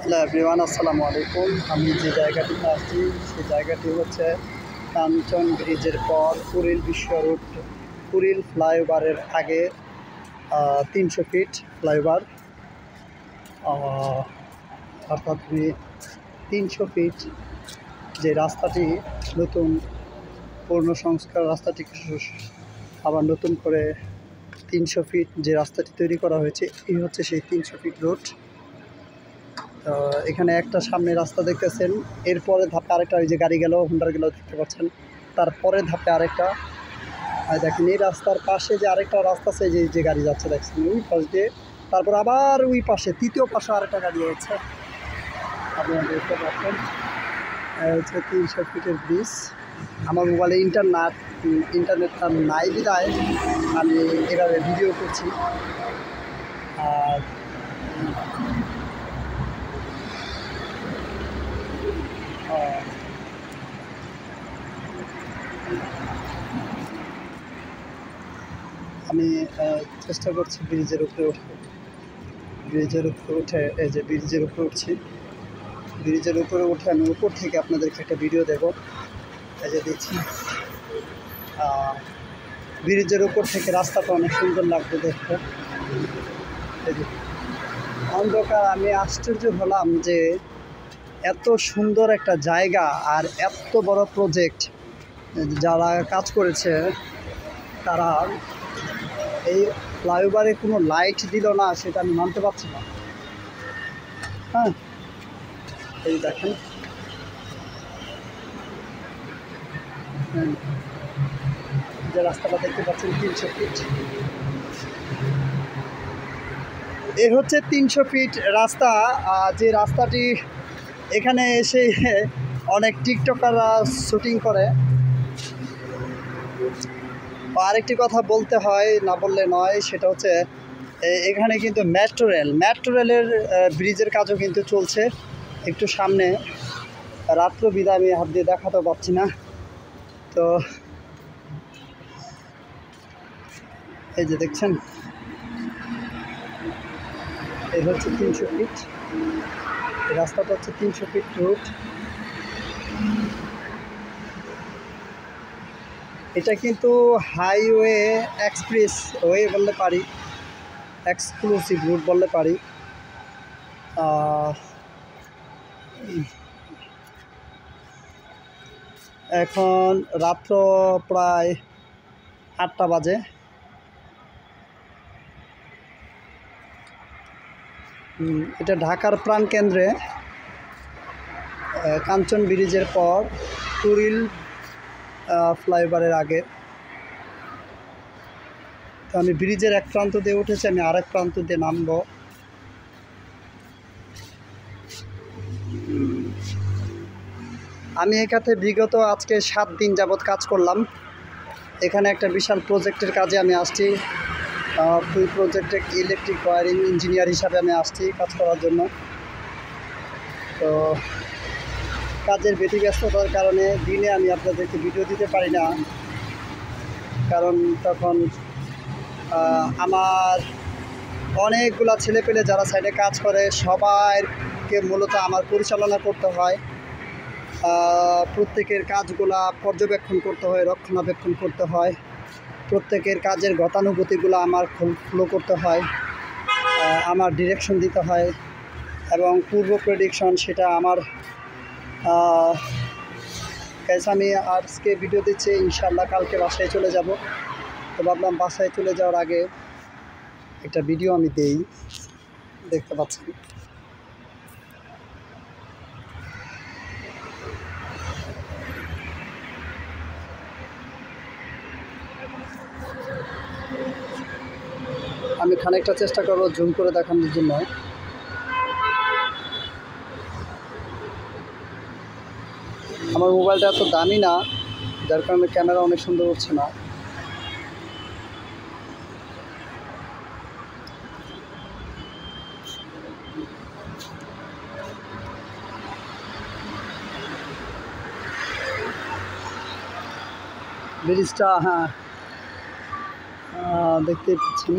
Hello everyone, আসসালামু আলাইকুম। আমি যে জায়গাটিতে আসছি সেই জায়গাটি হচ্ছে কাঞ্চন ব্রিজের পর কুড়িল বিশ্ব রোড, কুড়িল ফ্লাইওভারের আগে 300 ফিট ফ্লাইওভার, অর্থাৎ 300 ফিট যে রাস্তাটি নতুন পূর্ণ সংস্কার রাস্তাটিকে আবার নতুন করে 300 ফিট যে রাস্তাটি তৈরি করা হয়েছে, এই হচ্ছে সেই 300 ফিট রোড। এখানে একটা সামনে রাস্তা দেখতেছেন, এরপরে ধাপে আরেকটা, ওই যে গাড়ি গেল, হুন্ডার গেল দেখতে পাচ্ছেন। তারপরে ধাপে আরেকটা, দেখেন এই রাস্তার পাশে যে আরেকটা রাস্তা আছে, যে গাড়ি যাচ্ছে দেখছেন ওই পাশ দিয়ে। তারপর আবার ওই পাশে তৃতীয় পাশে আরেকটা গাড়ি যাচ্ছে, আপনারা দেখতে পাচ্ছেন। হচ্ছে 300 ফিটের ব্রিজ। আমার মোবাইলে ইন্টারনেট নাই বিদায় আমি এভাবে ভিডিও করছি। আর আমি চেষ্টা করছি ব্রিজের উপরে উঠে এই যে ব্রিজের উপরে উঠছি। ব্রিজের উপরে উঠে আমি উপর থেকে আপনাদেরকে একটা ভিডিও দেবো। এই যে দেখছি ব্রিজের উপর থেকে রাস্তাটা অনেক সুন্দর লাগবে দেখতে। এই যে অন্ধকার, আমি আশ্চর্য হলাম যে এত সুন্দর একটা জায়গা আর এত বড় প্রজেক্ট যারা কাজ করেছে তারা এই ফ্লাইওভারে কোনো লাইট দিল না, সেটা আমি মানতে পারছি না। হ্যাঁ, এই দেখেন যে রাস্তাটা দেখতে পাচ্ছেন 300 ফিট। এ হচ্ছে 300 ফিট রাস্তা। যে রাস্তাটি এখানে এসে অনেক টিকটকাররা শুটিং করে। আরেকটি কথা বলতে হয়, না বললে নয়, সেটা হচ্ছে এখানে কিন্তু মেট্রো রেলের ব্রিজের কাজও কিন্তু চলছে একটু সামনে। রাত্র বিদায় আমি হাত দিয়ে দেখাতে পারছি না। তো এই যে দেখছেন, এই হচ্ছে 300 ফিট রাস্তাটা, হচ্ছে 300 ফিট রুট। এটা কিন্তু হাইওয়ে এক্সপ্রেস ওয়ে বললে পারি, এক্সক্লুসিভ রুট বললে পারি। এখন রাত্র প্রায় 8টা বাজে। এটা ঢাকার প্রাণকেন্দ্রে কাঞ্চন ব্রিজের পর কুড়িল ফ্লাইওভারের আগে। তো আমি ব্রিজের এক প্রান্ত দিয়ে উঠেছি, আমি আরেক প্রান্ত দিয়ে নামবো। আমি এখানে বিগত আজকে 7 দিন যাবৎ কাজ করলাম। এখানে একটা বিশাল প্রজেক্টের কাজে আমি আসছি। ফুল প্রজেক্টে ইলেকট্রিক ওয়ারিং ইঞ্জিনিয়ার হিসাবে আমি আসছি কাজ করার জন্য। তো কাজের ব্যতিব্যস্ততার কারণে দিনে আমি আপনাদেরকে ভিডিও দিতে পারি না, কারণ তখন আমার অনেকগুলা ছেলেপেলে যারা সাইডে কাজ করে সবাইকে মূলত আমার পরিচালনা করতে হয়। প্রত্যেকের কাজগুলা পর্যবেক্ষণ করতে হয়, রক্ষণাবেক্ষণ করতে হয়, প্রত্যেকের কাজের গতানুগতিগুলো আমার ফলো করতে হয়, আমার ডিরেকশন দিতে হয় এবং পূর্ব প্রেডিকশন সেটা আমার কাছে। আমি আজকে ভিডিও দিচ্ছি, ইনশাআল্লাহ কালকে বাসায় চলে যাব। তো ভাবলাম বাসায় চলে যাওয়ার আগে একটা ভিডিও আমি দেই। দেখতে পাচ্ছেন আমি খানিকটা চেষ্টা করবো জুম করে দেখানোর জন্য। আমার মোবাইলটা এত দামি না, যার কারণে ক্যামেরা অনেক সুন্দর হচ্ছে না। ব্রিজটা, হ্যাঁ দেখতেই পাচ্ছেন।